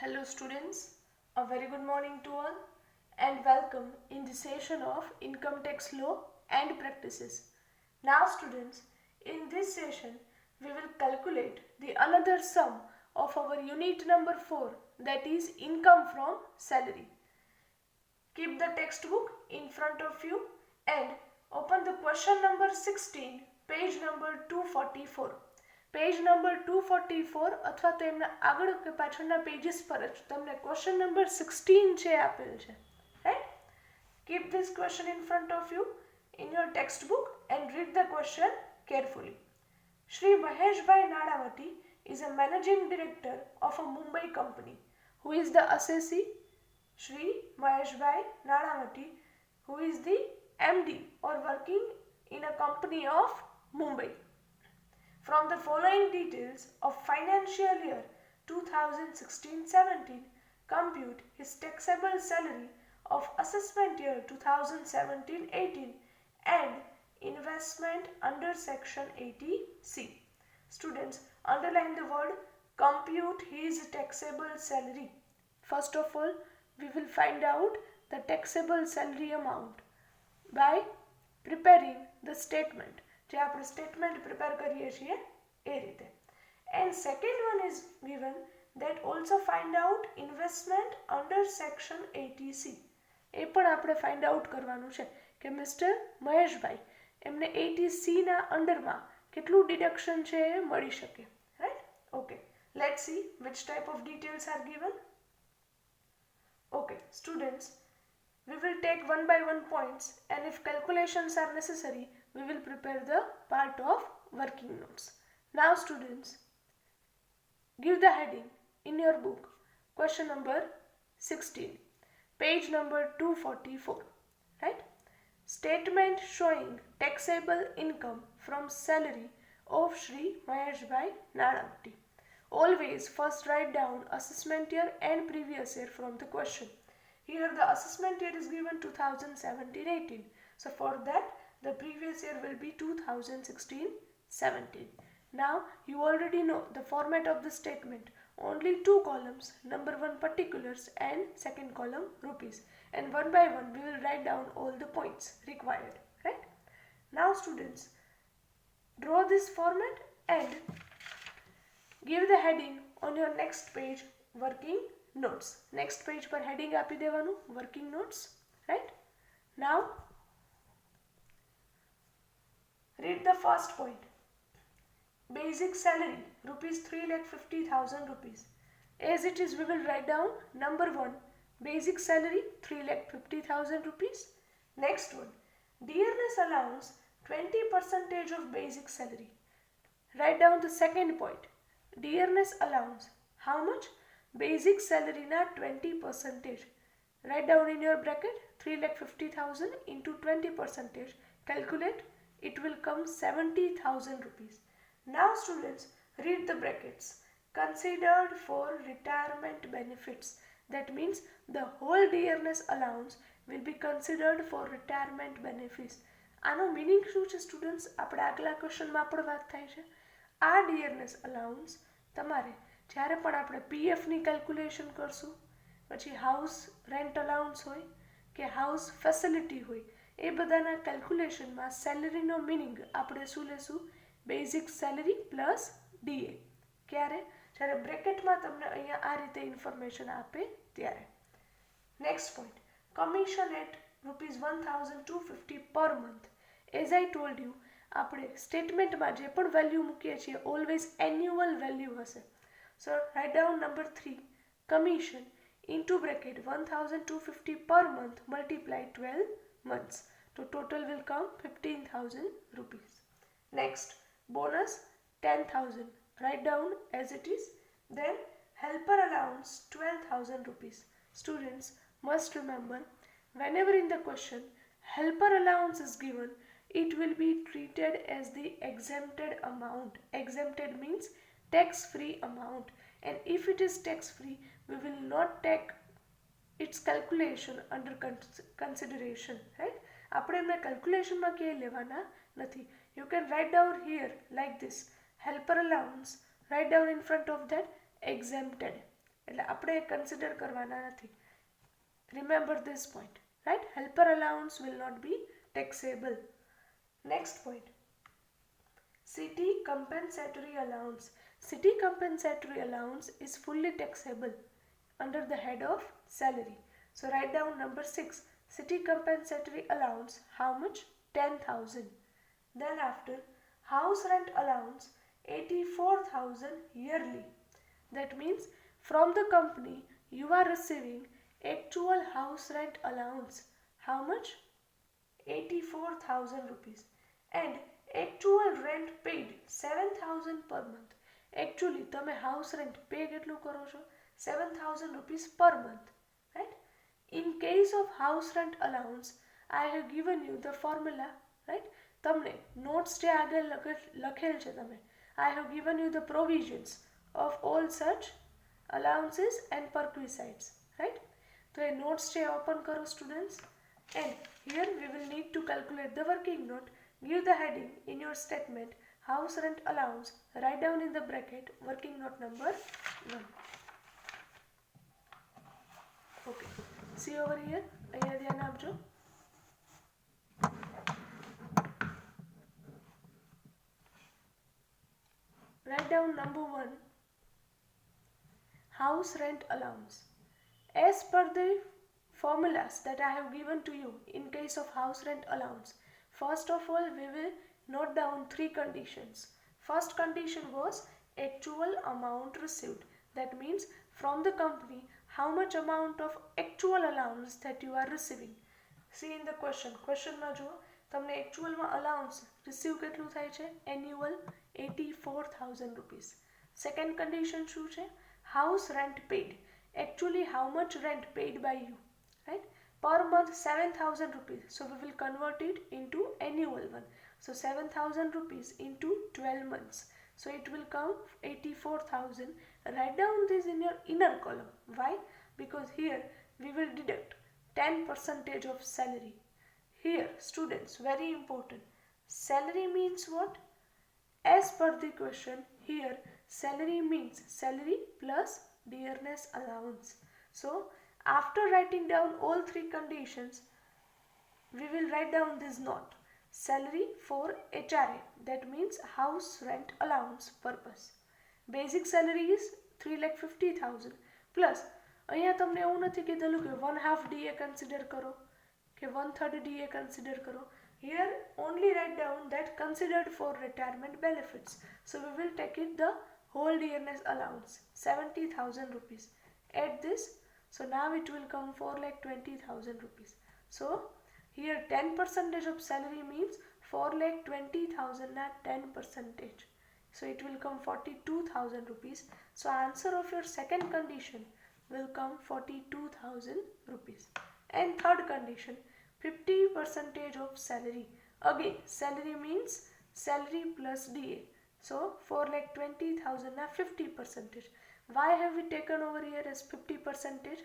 Hello students, a very good morning to all and welcome in the session of Income Tax Law and Practices. Now students, in this session we will calculate the another sum of our unit number 4, that is income from salary. Keep the textbook in front of you and open the question number 16, page number 244. Page number 244 અથવા તો એમના આગળ કે પાછળના pages પર જ તમને question number 16 છે આપેલ છે, right? Keep this question in front of you in your textbook and read the question carefully. Shri Maheshbhai Nadawati is a managing director of a Mumbai company. Who is the assessee? Shri Maheshbhai Nadawati, who is the MD or working in a company of Mumbai. From the following details of financial year 2016-17, compute his taxable salary of assessment year 2017-18 and investment under section 80C. Students, underline the word compute his taxable salary. First of all, we will find out the taxable salary amount by preparing the statement. જે આપણે statement prepare કરીએ છીએ એ રીતે. And second one is given that also find out investment under section 80C. એ પણ આપણે find out કરવાનું છે કે મિસ્ટર મહેશભાઈ એમને 80C ના અંડરમાં કેટલું ડિડક્શન છે એ મળી શકે, right? Okay, let's see which type of details are given. Okay, students, we will take one by one points and if calculations are necessary, we will prepare the part of working notes. Now students, give the heading in your book, question number 16, page number 244, right? Statement showing taxable income from salary of Shri Maheshbhai Nadawati. Always first write down assessment year and previous year from the question. Here the assessment year is given 2017-18. So for that the previous year will be 2016-17. Now you already know the format of the statement. Only two columns, number 1 particulars and second column rupees. And one by one we will write down all the points required. Right? Now students, draw this format and give the heading on your next page, working notes. Next page પર heading આપી દેવાનું, working notes. Right? Now read the first point. Basic salary rupees 3,50,000 rupees. As it is, we will write down number 1, basic salary 3,50,000 rupees. Next one, dearness allowance 20% of basic salary. Write down the second point. Dearness allowance, how much? Basic salary na 20%. Write down in your bracket 3,50,000 into 20%. Calculate. It will come 70,000 rupees. Now students, read the brackets. Considered for retirement benefits. That means the whole dearness allowance will be considered for retirement benefits. આનો meaning શું છે students? આપણે આગલા ક્વેશ્ચનમાં પણ વાત થાય છે. આ dearness allowance તમારે જ્યારે પણ આપણે PF ની કેલ્ક્યુલેશન કરશું, પછી હાઉસ રેન્ટ અલાઉન્સ હોય કે હાઉસ ફેસિલિટી હોય, એ બધાના કેલ્ક્યુલેશનમાં સેલરીનો મિનિંગ આપણે શું લેશું? Basic salary plus DA. ક્યારે? જ્યારે બ્રેકેટમાં તમને અહીંયા આ રીતે ઇન્ફોર્મેશન આપે ત્યારે. Next point, commission at ₹1,250 per month. As I told you, આપણે સ્ટેટમેન્ટમાં જે પણ વેલ્યુ મૂકીએ છીએ ઓલવેઝ એન્યુઅલ વેલ્યુ હશે. So write down number 3, commission into bracket 1,250 per month multiply 12 months. So total will come 15,000 rupees. Next, bonus 10,000. Write down as it is. Then helper allowance 12,000 rupees. Students must remember, whenever in the question helper allowance is given, it will be treated as the exempted amount. Exempted means tax-free amount. And if it is tax-free, we will not take its calculation under consideration, right? આપણે એમને કેલ્ક્યુલેશનમાં ક્યાંય લેવાના નથી. You can write down here like this, helper allowance, write down in front of that exempted. એટલે આપણે consider કરવાના નથી. Remember this point, right? Helper allowance will not be taxable. Next point, city compensatory allowance. City compensatory allowance is fully taxable under the head of salary. So write down number 6. City compensatory allowance, how much? 10,000. Then after, house rent allowance 84,000 yearly. That means from the company you are receiving actual house rent allowance. How much? 84,000 rupees. And actual rent paid 7,000 per month. Actually તમે house rent pay કેટલું કરો છો? 7,000 rupees per month, right? In case of house rent allowance, I have given you the formula, right? તમને notes જે આગળ લખેલ છે તમે, I have given you the provisions of all such allowances and perquisites, right? તો એ notes છે open કરો students, and here we will need to calculate the working note. Give the heading in your statement house rent allowance, write down in the bracket working note number 1. Okay, see over here, અહીંયા ધ્યાન આપજો. Write down number 1, house rent allowance. As per the formulas that I have given to you in case of house rent allowance, first of all we will note down 3 conditions. First condition was actual amount received. That means from the company how much amount of actual allowance that you are receiving. See in the question માં જુઓ, તમને actual માં allowance receive કેટલું થાય છે? Annual 84,000 rupees. Second condition શું છે? House rent paid. Actually how much rent paid by you, right? Per month 7,000 rupees. So we will convert it into annual one. So 7,000 rupees into 12 months. So it will come 84,000. Write down this in your inner column. Why? Because here we will deduct 10% of salary. Here students, very important, salary means what? As per the question, here salary means salary plus dearness allowance. So after writing down all 3 conditions, we will write down this note. Salary for HRA, that means house rent allowance purpose. Basic salary is 3,50,000 plus અહીંયા તમને એવું નથી કીધેલું કે 1/2 DA consider કરો કે 1/3 DA consider કરો. Here only write down that considered for retirement benefits. So we will take it the whole dearness allowance 70,000 rupees. Add this, so now it will come 4,20,000 rupees. So here 10% of salary means 4,20,000 na 10%. So it will come 42,000 rupees. So answer of your second condition will come 42,000 rupees. And third condition, 50% of salary. Again salary means salary plus DA. So 4,20,000 na 50%. Why have we taken over here as 50%?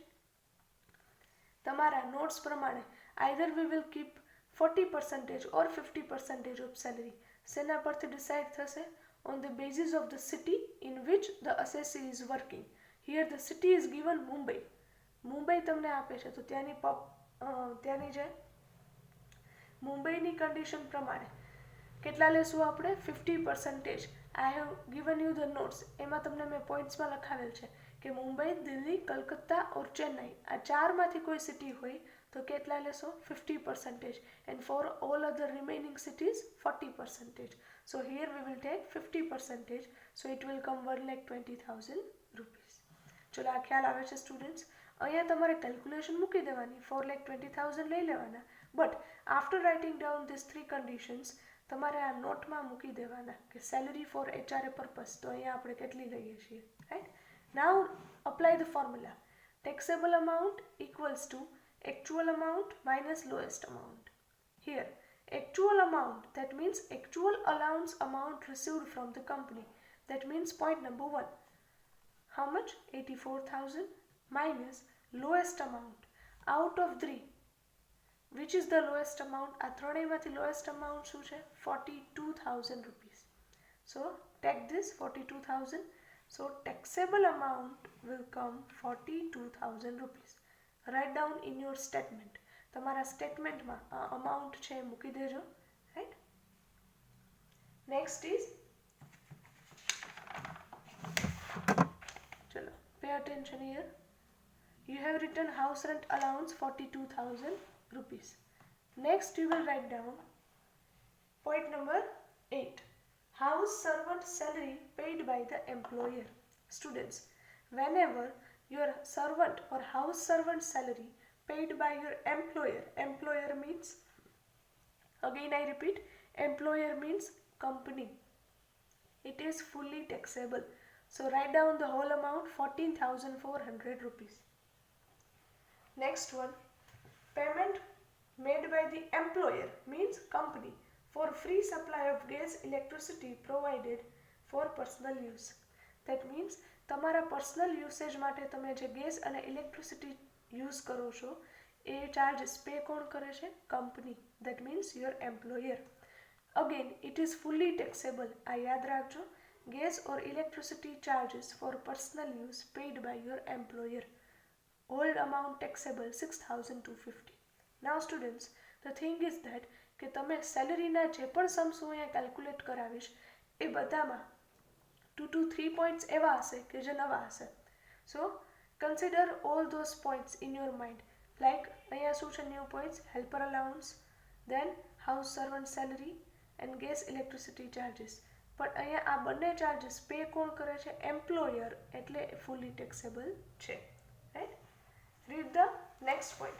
તમારા notes પ્રમાણે either we will keep 40% or 50% of salary. સેના પરથી decide થશે? On the basis of the city in which the assessee is working. Here the city is given Mumbai. Mumbai તમને આપે છે, તો ત્યાંની જે મુંબઈની કન્ડિશન પ્રમાણે કેટલા લેશું આપણે? 50%. I have given you the notes. એમાં તમને મેં પોઈન્ટ્સમાં લખાવેલ છે કે મુંબઈ, દિલ્હી, કલકત્તા और ચેન્નાઈ આ 4માંથી કોઈ સિટી હોય તો કેટલા લેશો? 50%. And for all other remaining cities 40%. So here we will take 50%. So it will come 1,20,000 rupees. ચલો આ ખ્યાલ આવે છે સ્ટુડન્ટ્સ? અહીંયા તમારે કેલ્ક્યુલેશન મૂકી દેવાની, 4,20,000 લઈ લેવાના. But after writing down this 3 conditions તમારે આ નોટમાં મૂકી દેવાના કે સેલરી ફોર HRA પર્પસ. તો અહીંયા આપણે કેટલી લઈએ છીએ, right? Now apply the formula. Taxable amount equals to actual amount minus lowest amount. Here actual amount, that means actual allowance amount received from the company. That means point number 1, how much? 84,000 minus lowest amount out of 3. Which is the lowest amount? આ ત્રણેયમાંથી lowest amount શું છે? 42,000 rupees. So take this 42,000. So taxable amount will come 42,000 rupees. Write down in your statement. તમારા સ્ટેટમેન્ટમાં આ amount છે મૂકી દેજો, right. Next is, ચલો pay attention here. You have written house rent allowance 42,000 rupees. Next you will write down point number 8. House servant salary paid by the employer. Students, whenever your servant or house servant salary paid by your employer means, again I repeat, employer means company, it is fully taxable. So write down the whole amount, 14,400 rupees. Next one, payment made by the employer means company for free supply of gas electricity provided for personal use. That means તમારા personal usage માટે તમે જે gas અને electricity use કરો છો એ charges pay કોણ કરે છે? Company. That means your employer. Again it is fully taxable. આ યાદ રાખજો. Gas or electricity charges for personal use paid by your employer. Whole amount taxable 6,250. Now students, the thing is that કે તમે સેલરીના જે પણ સમ્સ હું અહીંયા calculate કરાવીશ એ બધામાં 2 to 3 points એવા હશે કે જે નવા હશે. So consider all those points in your mind. Like અહીંયા શું છે new points? Helper allowance, then house servant salary and gas electricity charges. પણ અહીંયા આ બંને ચાર્જીસ પે કોણ કરે છે? એમ્પ્લોયર, એટલે ફૂલી ટેક્સેબલ છે. Right. Read the next point.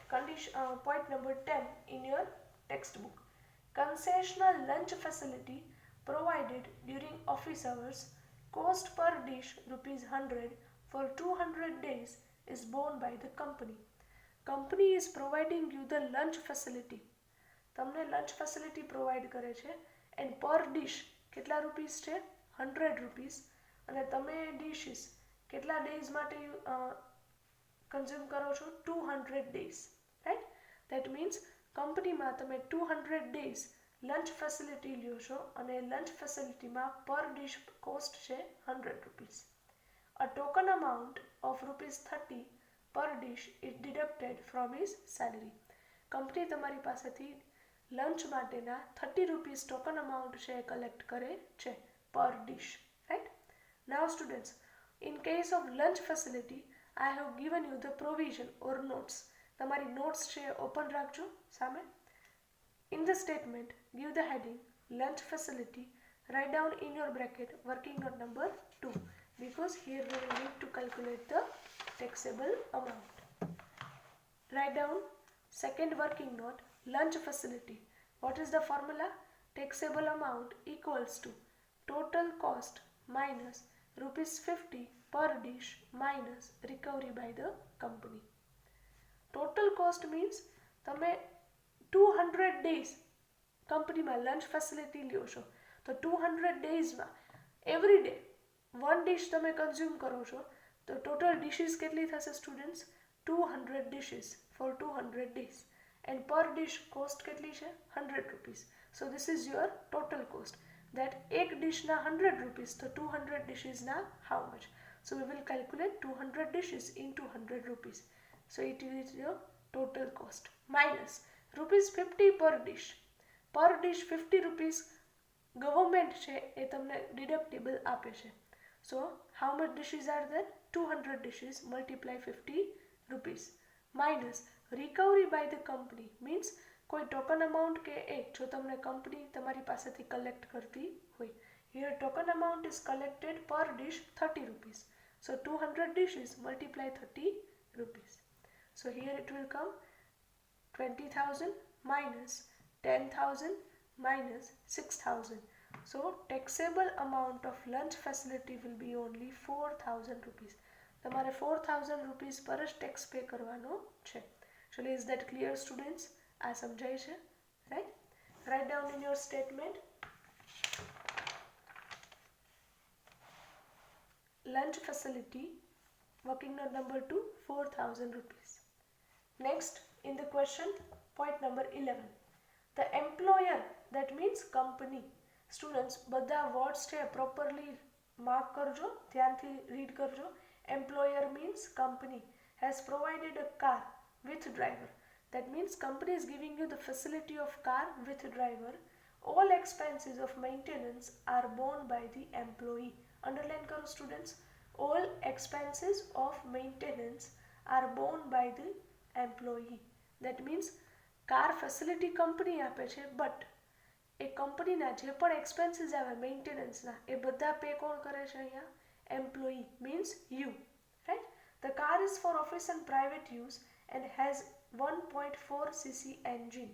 Point number 10 in your textbook. Concessional lunch facility provided during office hours. Cost per dish ₹100 for 200 days is borne by the company. Company is providing you the lunch facility. તમને lunch facility provide કરે છે and per dish કેટલા rupees છે? 100 rupees. અને તમે dishes કેટલા days માટે consume કરો છો? 200 days. રાઈટ. દેટ મીન્સ કંપનીમાં તમે 200 days લંચ ફેસિલિટી લ્યો છો અને લંચ ફેસિલિટીમાં પર ડિશ કોસ્ટ છે 100 rupees. A token amount of ₹30 પર dish is deducted from his salary. Company તમારી પાસેથી લંચ માટેના 30 રૂપીસ ટોકન અમાઉન્ટ છે કલેક્ટ કરે છે પર dish. Right. Now students, in case of lunch facility I have given you the provision or notes. તમારી notes છે ઓપન રાખજો સામે. In the statement, give the heading lunch facility. Write down in your bracket working note number 2 because here we will need to calculate the taxable amount. Write down second working note, lunch facility. What is the formula? Taxable amount equals to total cost minus ₹50 per dish minus recovery by the company. Total cost means તમે 200 days કંપનીમાં lunch facility લ્યો છો તો 200 ડેઝમાં every day 1 dish તમે consume કરો છો તો ટોટલ ડિશિસ કેટલી થશે students? 200 dishes for 200 days and per dish cost કેટલી છે? 100 rupees. So this is your total cost. That એક ડિશના 100 રૂપીસ તો 200 ડિશિસના how much? So we will calculate 200 dishes into 100 rupees. So it is your total cost minus ₹50 per dish. Per dish 50 rupees government છે એ તમને deductible આપે છે. So how much dishes are there? 200 dishes multiply 50 rupees minus recovery by the company means કોઈ token amount કે એક જો તમને company તમારી પાસેથી collect કરતી હોય. Here token amount is collected per dish 30 rupees. So 200 dishes multiply 30 rupees. So here it will come 20,000 minus 10,000 minus 6,000. So taxable amount of lunch facility will be only 4,000 rupees. તમારે 4,000 rupees પર જ tax pay કરવાનો છે. So is that clear students? આ સમજાય છે? Right? Write down in your statement. Lunch facility, working note number 2, 4,000 rupees. Next, in the question, point number 11. The employer, that means company. Students, બધા words છે properly mark કરજો, ધ્યાનથી read કરજો. Employer means company has provided a car with driver. That means company is giving you the facility of car with driver. All expenses of maintenance are borne by the employee. Underline karo students. All expenses of maintenance are borne by the employee. That means car facility company આપે છે, but એ કંપનીના જે પણ expenses આવે મેન્ટેનન્સના એ બધા pay કોણ કરે છે અહીંયા? Employee means you, right? The car is for office and private use and has 1.4 cc engine.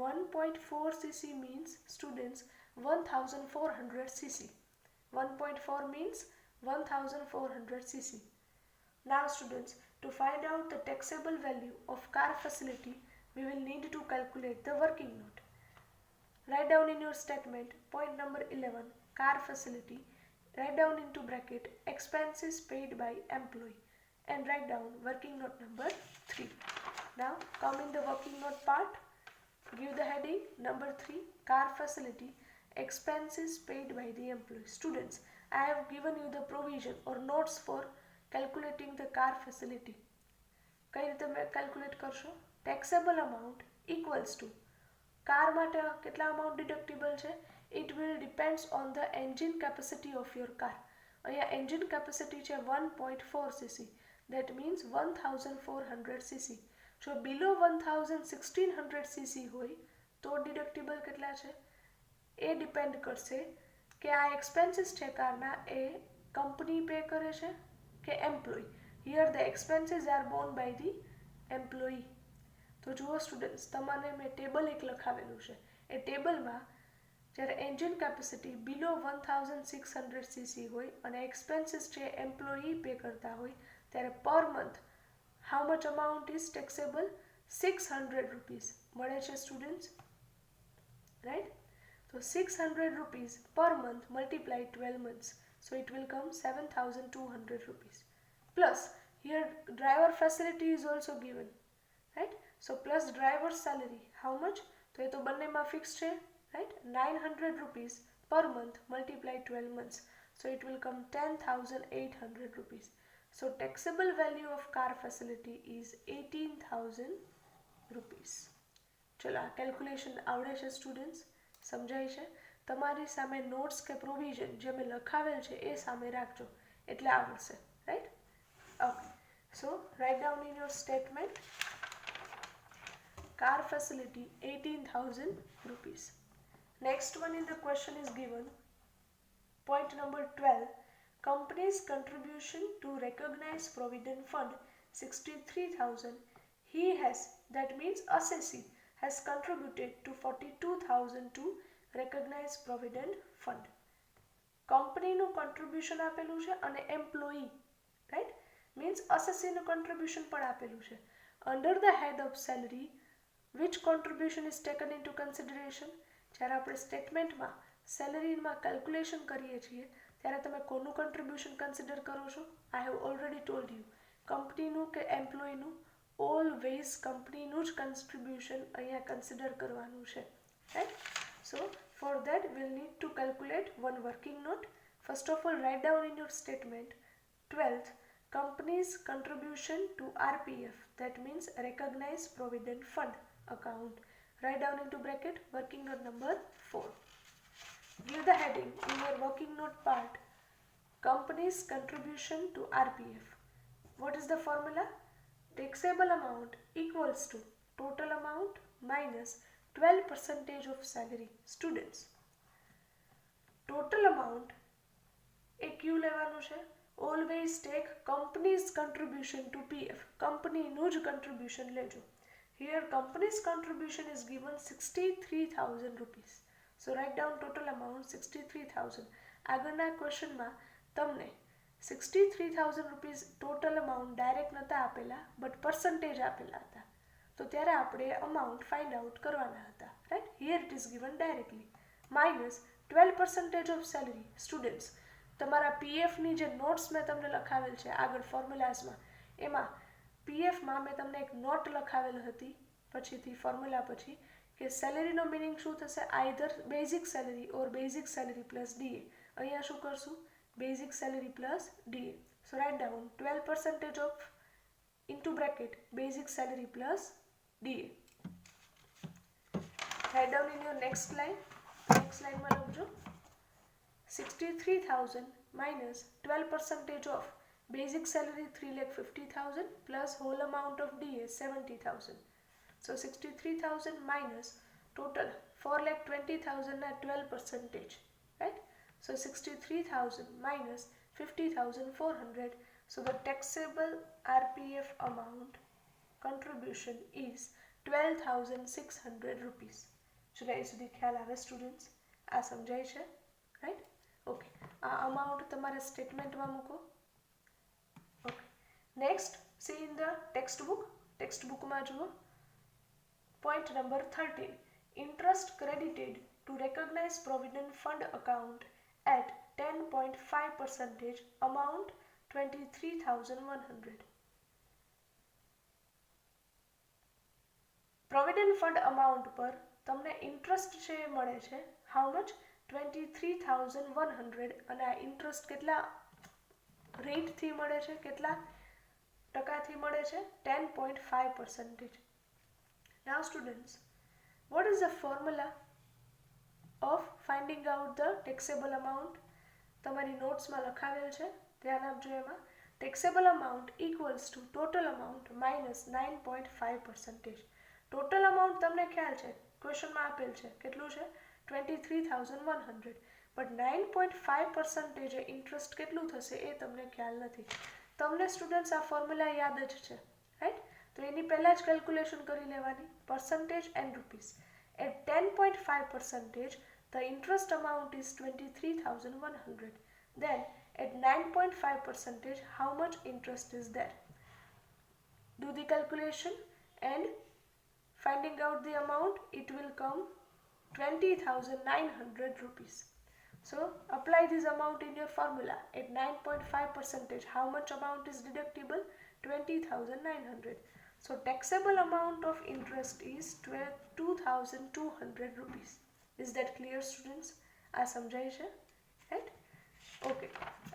1.4 cc means students 1400 cc. 1.4 means 1400 cc. Now students, to find out the taxable value of car facility, we will need to calculate the working note. Write down in your statement point number 11, car facility. Write down into bracket expenses paid by employee and write down working note number 3. Now come in the working note part. Give the heading number 3, car facility, expenses paid by the employee. Students, I have given you the provision or notes for calculating the car facility. કઈ રીતે calculate કરશો? Taxable amount equals to car માટે કેટલા amount ડિડક્ટિબલ છે? It will depends on the engine capacity of your car. અહીંયા engine capacity છે 1.4 cc. That means 1400 cc. જો બિલો 1600 cc હોય તો ડિડક્ટિબલ કેટલા છે? એ ડિપેન્ડ કરશે કે આ એક્સપેન્સીસ છે કારના એ કંપની પે કરે છે કે employee. Here the expenses are borne by the employee. તો જુઓ સ્ટુડન્ટ્સ, તમારે મેં ટેબલ એક લખાવેલું છે. એ ટેબલમાં જ્યારે એન્જિન કેપેસિટી બિલો 1600 cc હોય અને એક્સપેન્સીસ છે એમ્પ્લોયી પે કરતા હોય ત્યારે per month how much amount is taxable? 600 rupees મળે છે સ્ટુડન્ટ્સ, રાઈટ? તો 600 rupees per month multiply 12 months. So it will come 7200 rupees. Plus here driver facility is also given, right? So plus driver salary, how much? તો એ તો બંનેમાં fix છે, right? 900 rupees per month multiply 12 months. So it will come 10,800 rupees. So taxable value of car facility is 18,000 rupees. ચલો આ calculation આવડે છે students? સમજાય છે? તમારી સામે નોટ્સ કે પ્રોવિઝન જે મેં લખાવેલ છે એ સામે રાખજો એટલે આવડશે, right? Okay, so write down in your statement car facility 18,000 rupees. Next one in the question is given. Point number 12. Company's contribution to recognized provident fund 63,000. He has, that means assessee, has contributed to 42,000 to recognized provident fund. કંપનીનું contribution આપેલું છે અને employee, right? Means અસેસીનું contribution પણ આપેલું છે. Under the head of salary which contribution is taken into consideration? જ્યારે આપણે સ્ટેટમેન્ટમાં સેલરીમાં કેલ્ક્યુલેશન કરીએ છીએ ત્યારે તમે કોનું કન્ટ્રીબ્યુશન કન્સિડર કરો છો? I have already told you, કંપનીનું કે એમ્પ્લોયીનું? ઓલવેઝ કંપનીનું જ કન્ટ્રીબ્યુશન અહીંયા કન્સિડર કરવાનું છે, right? So for that we'll need to calculate one working note. First of all, write down in your statement 12th, company's contribution to RPF, that means recognized provident fund account. Write down into bracket working note number 4. Give the heading in your working note part, company's contribution to RPF. What is the formula? Taxable amount equals to total amount minus 12% of salary. Students, total amount એ ક્યુ લેવાનું છે? Always take company's contribution to PF. કંપનીનું જ contribution લેજો. Here company's contribution is given 63,000 rupees. So write down total amount 63,000. આગળના ક્વેશ્ચનમાં તમને 63,000 rupees total amount direct નહોતા આપેલા but percentage આપેલા હતા. તો ત્યારે આપણે અમાઉન્ટ ફાઇન્ડ આઉટ કરવાના હતા, right? Here it is given directly. Minus 12% of salary. Students, તમારા પીએફની જે નોટ્સ મેં તમને લખાવેલ છે આગળ ફોર્મ્યુલાઝમાં, એમાં પીએફમાં મેં તમને એક નોટ લખાવેલ હતી પછીથી ફોર્મ્યુલા પછી કે સેલેરીનો મિનિંગ શું થશે? આઈધર બેઝિક સેલરી ઓર બેઝિક સેલરી પ્લસ ડીએ. અહીંયા શું કરશું? basic salary plus DA. So write down 12% of into bracket basic salary plus DA. Write down in your next line. Next line માં લખજો 63,000 minus 12% of basic salary 3,50,000 plus whole amount of DA 70,000. So 63,000 minus total 4,20,000 at 12%, right? So 63,000 minus 50,400. So the taxable RPF amount contribution is 12,600 rupees. Should I સુધી ખ્યાલ આવે students? આ સમજાય છે, right? Okay, આ amount તમારા સ્ટેટમેન્ટમાં મૂકો. Okay, next C in the text book. Text બુકમાં જુઓ point number 13, interest credited to recognized provident fund account at 10.5%, amount 23,100. Provident fund amount પર તમને ઇન્ટરેસ્ટ છે એ મળે છે હાઉ મચ 23,100 અને આ ઇન્ટરેસ્ટ કેટલા રેટથી મળે છે, કેટલા ટકાથી મળે છે? 10.5%. Now students, what is the formula of finding out the taxable amount? તમારી નોટ્સમાં લખાવેલ છે, ધ્યાન આપજો. એમાં taxable amount equals to total amount minus 9.5%. Total amount તમને ખ્યાલ છે, ક્વેશ્ચનમાં આપેલ છે કેટલું છે? 23,100. બટ 9.5% ઇન્ટરેસ્ટ કેટલું થશે એ તમને ખ્યાલ નથી. તમને સ્ટુડન્ટ્સ આ ફોર્મ્યુલા યાદ જ છે, રાઈટ? તો એની પહેલાં જ કેલ્ક્યુલેશન કરી લેવાની. Percentage and rupees. At 10.5% the interest amount is 23,100. Then at 9.5% how much interest is there? Do the calculation and finding out the amount, it will come 20,900 rupees. So apply this amount in your formula. At 9.5% how much amount is deductible? 20,900. So taxable amount of interest is 2,200 rupees. Is that clear students? આ સમજાય છે, right? Okay,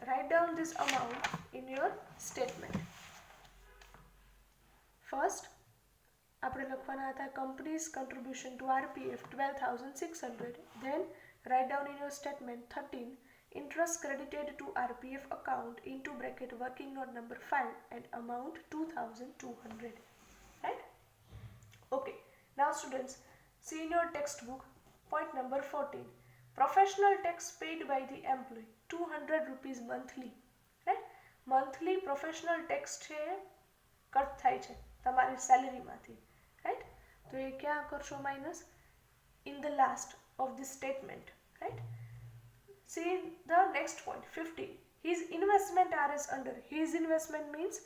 write down this amount in your statement. First આપણે લખવાના હતા companies contribution to RPF 12,600. Then write down in your statement 13, interest credited to RPF account into bracket working note number 5 and amount 2,200. Right? Okay. Now students, see in your textbook point number 14, professional tax paid by the employee 200 rupees monthly. Right? Monthly professional tax છે cut થાય છે તમારી સેલેરીમાંથી, right? તો એ ક્યાં કરશો? Minus in the last of the statement, right? See the next point 15, his investment are as under. His investment means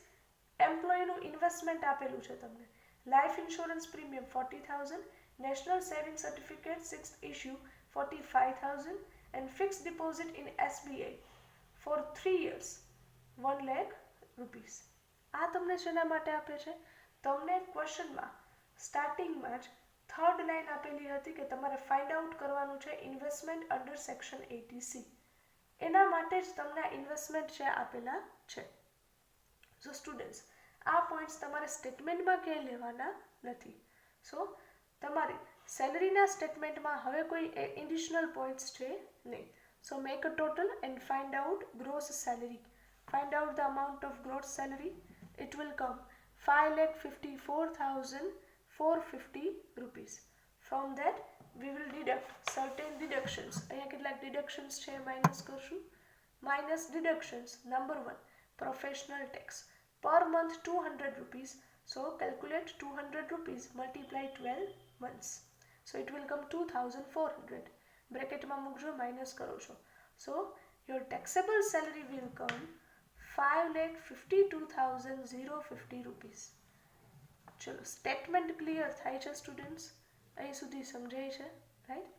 એમ્પ્લોયનું ઇન્વેસ્ટમેન્ટ આપેલું છે તમને. Life insurance premium 40,000, national saving certificate 6th issue 45,000 and fixed deposit in SBI for 3 years 1 lakh rupees. આ તમને શેના માટે આપે છે? તમને ક્વેશ્ચનમાં સ્ટાર્ટિંગમાં જ થર્ડ લાઈન આપેલી હતી કે તમારે ફાઇન્ડ આઉટ કરવાનું છે ઇન્વેસ્ટમેન્ટ અંડર સેક્શન 80C. એના માટે જ તમને આ ઇન્વેસ્ટમેન્ટ છે આપેલા છે. સો સ્ટુડન્ટ્સ, આ પોઈન્ટ્સ તમારે સ્ટેટમેન્ટમાં ક્યાંય લેવાના નથી. સો તમારી સેલરીના સ્ટેટમેન્ટમાં હવે કોઈ એડિશનલ પોઈન્ટ્સ છે નહીં. So make a total and find out gross salary. Find out the amount of gross salary. It will come 5,54,450 rupees. From that we will deduct certain deductions. અહીંયા કેટલાક deductions છે માઇનસ કરશું. Minus deductions. Number 1, professional tax. Per month 200 rupees. So calculate 200 rupees multiply 12 months. So it will come 2,400. બ્રેકેટમાં મૂકજો, minus કરો છો. So your taxable salary will come 5,52,050 rupees. ચલો, statement clear થાય છે students? અહીં સુધી સમજાય છે, right?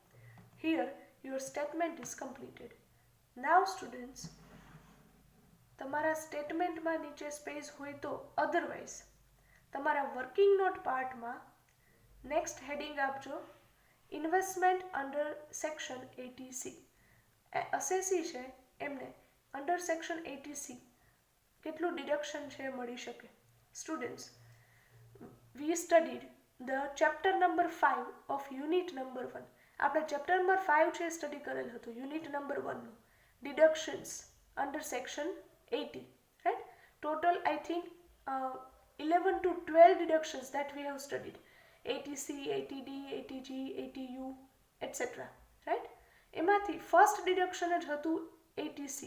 Here your statement is completed. Now students, તમારા સ્ટેટમેન્ટમાં નીચે સ્પેસ હોય તો અધરવાઇઝ તમારા વર્કિંગ નોટ પાર્ટમાં નેક્સ્ટ હેડિંગ આપજો ઇન્વેસ્ટમેન્ટ અંડર સેક્શન 80C. અસેસી છે એમને અંડર સેક્શન 80C કેટલું ડિડક્શન છે મળી શકે? Students, we studied the chapter number 5 of unit number 1. આપણે ચેપ્ટર નંબર 5 છે સ્ટડી કરેલ હતું યુનિટ નંબર 1 નું ડિડક્શન્સ under section 80, right? Total I think 11 to 12 deductions that we have studied. 80C, 80D, 80G, 80U, etc. right? એમાંથી first deduction જ હતું 80C.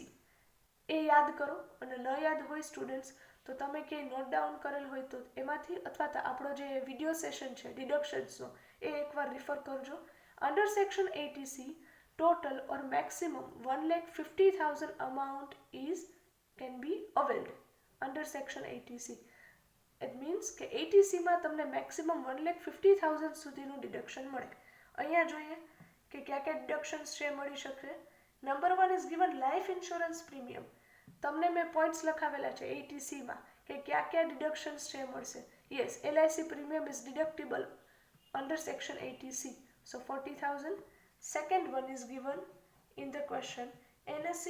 એ યાદ કરો, અને ન યાદ હોય સ્ટુડન્ટ્સ તો તમે કે નોટ ડાઉન કરેલ હોય તો એમાંથી, અથવા તો આપણો જે વિડીયો સેશન છે ડિડક્શન્સનો એ એકવાર રિફર કરજો. Under section 80C total or maximum 1,50,000 amount can be availed under section 80C. It means કે 80C માં તમને મેક્સિમમ 1,50,000 સુધીનું ડિડક્શન મળે. અહીંયા જોઈએ કે કયા કયા ડિડક્શન્સ છે મળી શકે. Number 1 is given life insurance premium. તમને મેં પોઈન્ટ્સ લખાવેલા છે 80C માં કે કયા કયા ડિડક્શન્સ છે મળશે. Yes, LIC premium is deductible under section 80C, so 40,000. Second one is given in the question, NSC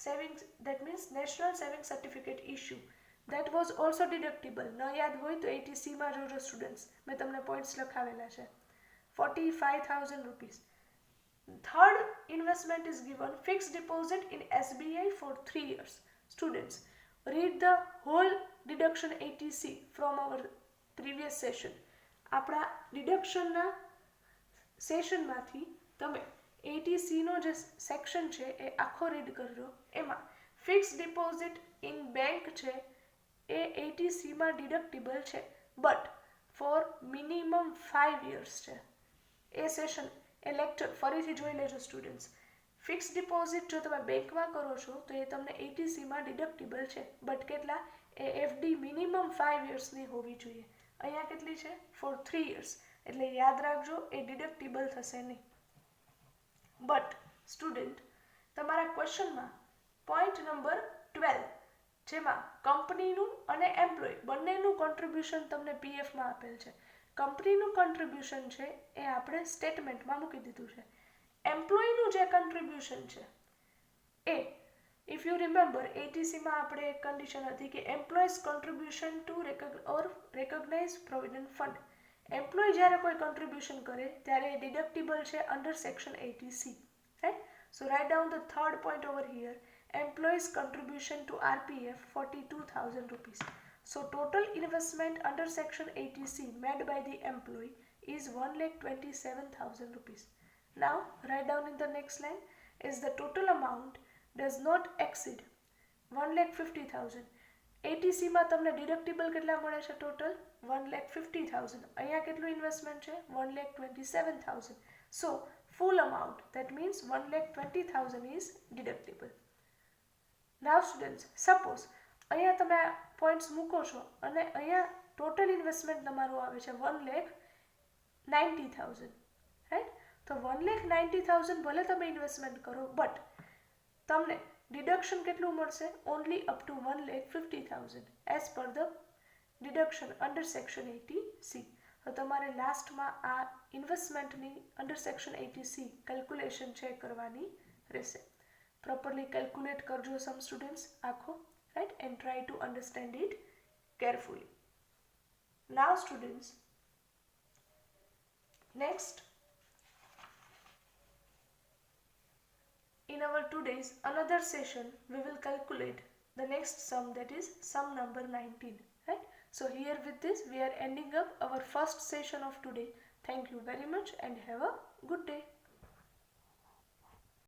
savings, that means National Savings Certificate issue, that was also deductible. ન યાદ હોય તો 80C માં જોજો સ્ટુડન્ટ્સ, મેં તમને પોઈન્ટ્સ લખાવેલા છે. 45,000 rupees. Third investment is given fixed deposit in SBI for 3 years. Students, read the whole deduction 80C from our previous session. આપણા ડિડક્શનના સેશનમાંથી તમે 80Cનો જે સેક્શન છે એ આખો રીડ કરજો. એમાં ફિક્સ ડિપોઝિટ ઇન બેંક છે એ 80Cમાં ડિડક્ટેબલ છે, બટ ફોર મિનિમમ 5 years છે. એ સેશન, એ લેક્ચર ફરીથી જોઈ લેજો સ્ટુડન્ટ્સ. ફિક્સ ડિપોઝિટ જો તમે બેંકમાં કરો છો તો એ તમને 80Cમાં ડિડક્ટેબલ છે, બટ કેટલા? એ FD મિનિમમ 5 yearsની હોવી જોઈએ. અહીંયા કેટલી છે? For 3 years. એટલે યાદ રાખજો એ ડિડક્ટેબલ થશે નહીં. બટ સ્ટુડન્ટ, તમારા ક્વેશ્ચનમાં પોઈન્ટ નંબર 12 જેમાં કંપનીનું અને એમ્પ્લોય બંનેનું કોન્ટ્રીબ્યુશન તમને PFમાં આપેલ છે. કંપનીનું કોન્ટ્રીબ્યુશન છે એ આપણે સ્ટેટમેન્ટમાં મૂકી દીધું છે. એમ્પ્લોયનું જે કોન્ટ્રીબ્યુશન છે એ, ઇફ યુ રિમેમ્બર 80Cમાં આપણે એક કન્ડિશન હતી કે employee's contribution to recognise provident fund. Employee જ્યારે કોઈ કોન્ટ્રીબ્યુશન કરે ત્યારે એ ડિડક્ટેબલ છે under section 80C, right? So write down the third point over here, employee's contribution to RPF 42,000 rupees. So total investment under section 80C made by the employee is 1,27,000 rupees. Now write down in the next line is the total amount does not exceed 1,50,000. 80Cમાં તમને ડિડક્ટેબલ કેટલા મળે છે? Total 1,50,000. અહીંયા કેટલું investment છે? 1,27,000. સો ફૂલ amount, that means 1,20,000 is deductible. Now students, suppose અહીંયા તમે points મૂકો છો અને અહીંયા ટોટલ ઇન્વેસ્ટમેન્ટ તમારું આવે છે 1,90,000, રાઈટ? તો 1,90,000 ભલે તમે ઇન્વેસ્ટમેન્ટ કરો, બટ તમને ડિડક્શન કેટલું મળશે? Only up to 1,50,000 as per the deduction under section 80C. તો તમારે લાસ્ટમાં આ ઇન્વેસ્ટમેન્ટની અંડર સેક્શન 80C કેલ્ક્યુલેશન છે કરવાની રહેશે. પ્રોપરલી કેલ્ક્યુલેટ કરજો સમ સ્ટુડન્ટ્સ આખો, right? And try to understand it carefully. Now students, next in our today's another session we will calculate the next sum, that is sum number 19, right? So here with this we are ending up our first session of today. Thank you very much and have a good day.